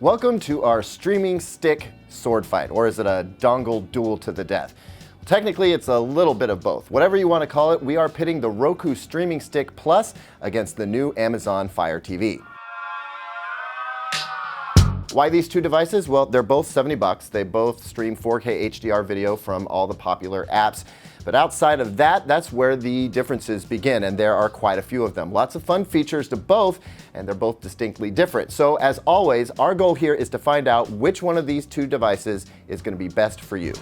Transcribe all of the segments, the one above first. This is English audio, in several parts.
Welcome to our streaming stick sword fight, or is it a dongle duel to the death? Technically, it's a little bit of both. Whatever you want to call it, we are pitting the Roku Streaming Stick Plus against the new Amazon Fire TV. Why these two devices? Well, they're both $70. They both stream 4K HDR video from all the popular apps. But outside of that, that's where the differences begin, and there are quite a few of them. Lots of fun features to both, and they're both distinctly different. So as always, our goal here is to find out which one of these two devices is going to be best for you.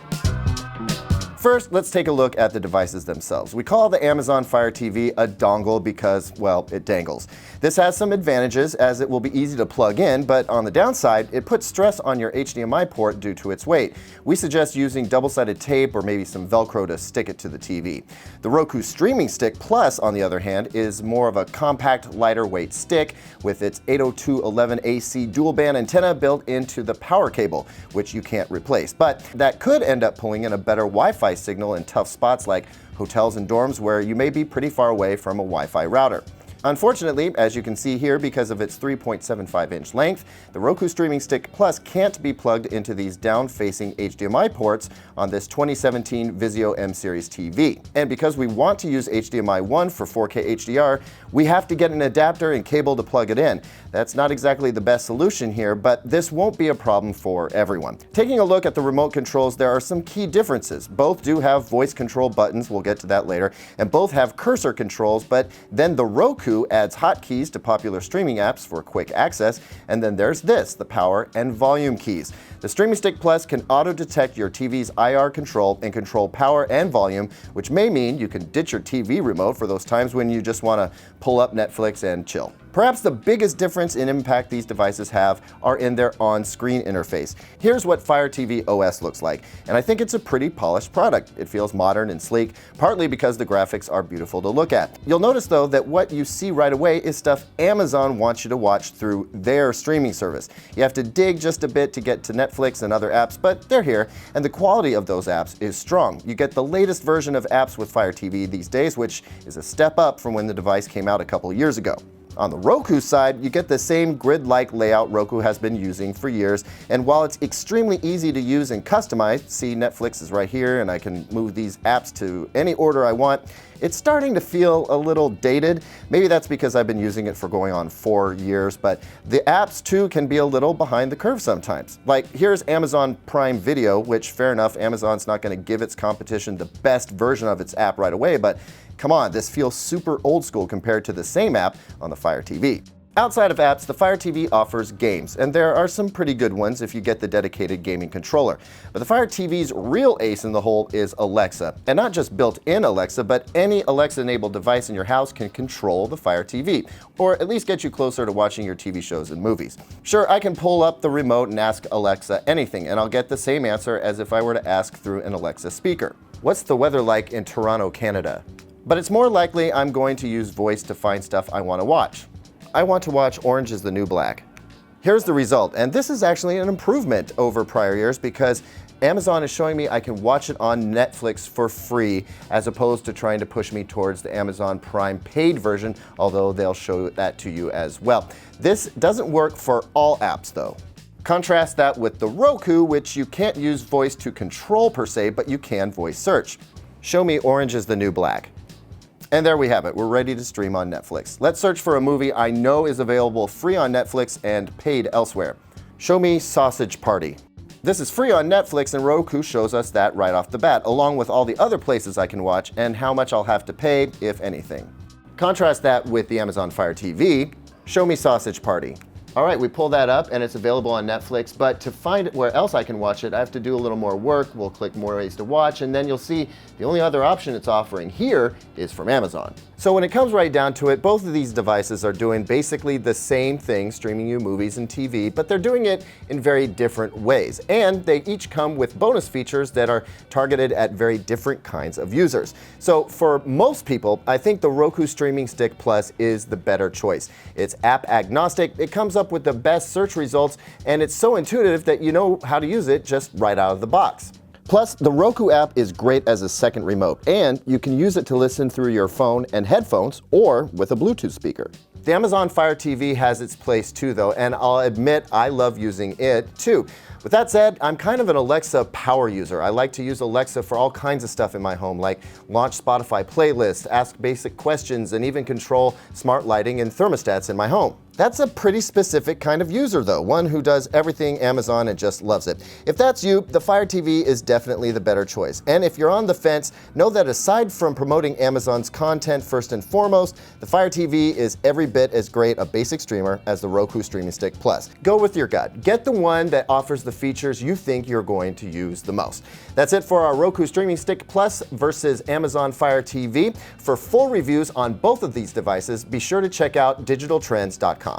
First, let's take a look at the devices themselves. We call the Amazon Fire TV a dongle because, well, it dangles. This has some advantages as it will be easy to plug in, but on the downside, it puts stress on your HDMI port due to its weight. We suggest using double-sided tape or maybe some Velcro to stick it to the TV. The Roku Streaming Stick Plus, on the other hand, is more of a compact, lighter weight stick with its 802.11ac dual-band antenna built into the power cable, which you can't replace. But that could end up pulling in a better Wi-Fi signal in tough spots like hotels and dorms where you may be pretty far away from a Wi-Fi router. Unfortunately, as you can see here, because of its 3.75-inch length, the Roku Streaming Stick Plus can't be plugged into these down-facing HDMI ports on this 2017 Vizio M-Series TV. And because we want to use HDMI 1 for 4K HDR, we have to get an adapter and cable to plug it in. That's not exactly the best solution here, but this won't be a problem for everyone. Taking a look at the remote controls, there are some key differences. Both do have voice control buttons, we'll get to that later, and both have cursor controls, but then the Roku adds hotkeys to popular streaming apps for quick access, and then there's this, the power and volume keys. The Streaming Stick Plus can auto-detect your TV's IR control and control power and volume, which may mean you can ditch your TV remote for those times when you just want to pull up Netflix and chill. Perhaps the biggest difference in impact these devices have are in their on-screen interface. Here's what Fire TV OS looks like, and I think it's a pretty polished product. It feels modern and sleek, partly because the graphics are beautiful to look at. You'll notice though that what you see right away is stuff Amazon wants you to watch through their streaming service. You have to dig just a bit to get to Netflix and other apps, but they're here, and the quality of those apps is strong. You get the latest version of apps with Fire TV these days, which is a step up from when the device came out a couple years ago. On the Roku side, you get the same grid-like layout Roku has been using for years, and while it's extremely easy to use and customize, see Netflix is right here and I can move these apps to any order I want, it's starting to feel a little dated. Maybe that's because I've been using it for going on 4 years, but the apps too can be a little behind the curve sometimes. Like here's Amazon Prime Video, which fair enough, Amazon's not going to give its competition the best version of its app right away, but come on, this feels super old school compared to the same app on the Fire TV. Outside of apps, the Fire TV offers games, and there are some pretty good ones if you get the dedicated gaming controller. But the Fire TV's real ace in the hole is Alexa. And not just built-in Alexa, but any Alexa-enabled device in your house can control the Fire TV, or at least get you closer to watching your TV shows and movies. Sure, I can pull up the remote and ask Alexa anything, and I'll get the same answer as if I were to ask through an Alexa speaker. What's the weather like in Toronto, Canada? But it's more likely I'm going to use voice to find stuff I want to watch. I want to watch Orange is the New Black. Here's the result, and this is actually an improvement over prior years because Amazon is showing me I can watch it on Netflix for free as opposed to trying to push me towards the Amazon Prime paid version, although they'll show that to you as well. This doesn't work for all apps though. Contrast that with the Roku, which you can't use voice to control per se, but you can voice search. Show me Orange is the New Black. And there we have it, we're ready to stream on Netflix. Let's search for a movie I know is available free on Netflix and paid elsewhere. Show me Sausage Party. This is free on Netflix and Roku shows us that right off the bat, along with all the other places I can watch and how much I'll have to pay, if anything. Contrast that with the Amazon Fire TV. Show me Sausage Party. All right, we pull that up and it's available on Netflix, but to find where else I can watch it, I have to do a little more work. We'll click more ways to watch, and then you'll see the only other option it's offering here is from Amazon. So when it comes right down to it, both of these devices are doing basically the same thing, streaming you movies and TV, but they're doing it in very different ways. And they each come with bonus features that are targeted at very different kinds of users. So for most people, I think the Roku Streaming Stick Plus is the better choice. It's app agnostic, it comes up with the best search results, and it's so intuitive that you know how to use it just right out of the box. Plus, the Roku app is great as a second remote, and you can use it to listen through your phone and headphones or with a Bluetooth speaker. The Amazon Fire TV has its place too though, and I'll admit I love using it too. With that said, I'm kind of an Alexa power user. I like to use Alexa for all kinds of stuff in my home, like launch Spotify playlists, ask basic questions, and even control smart lighting and thermostats in my home. That's a pretty specific kind of user though, one who does everything Amazon and just loves it. If that's you, the Fire TV is definitely the better choice. And if you're on the fence, know that aside from promoting Amazon's content first and foremost, the Fire TV is every bit as great a basic streamer as the Roku Streaming Stick Plus. Go with your gut. Get the one that offers the features you think you're going to use the most. That's it for our Roku Streaming Stick Plus versus Amazon Fire TV. For full reviews on both of these devices, be sure to check out digitaltrends.com.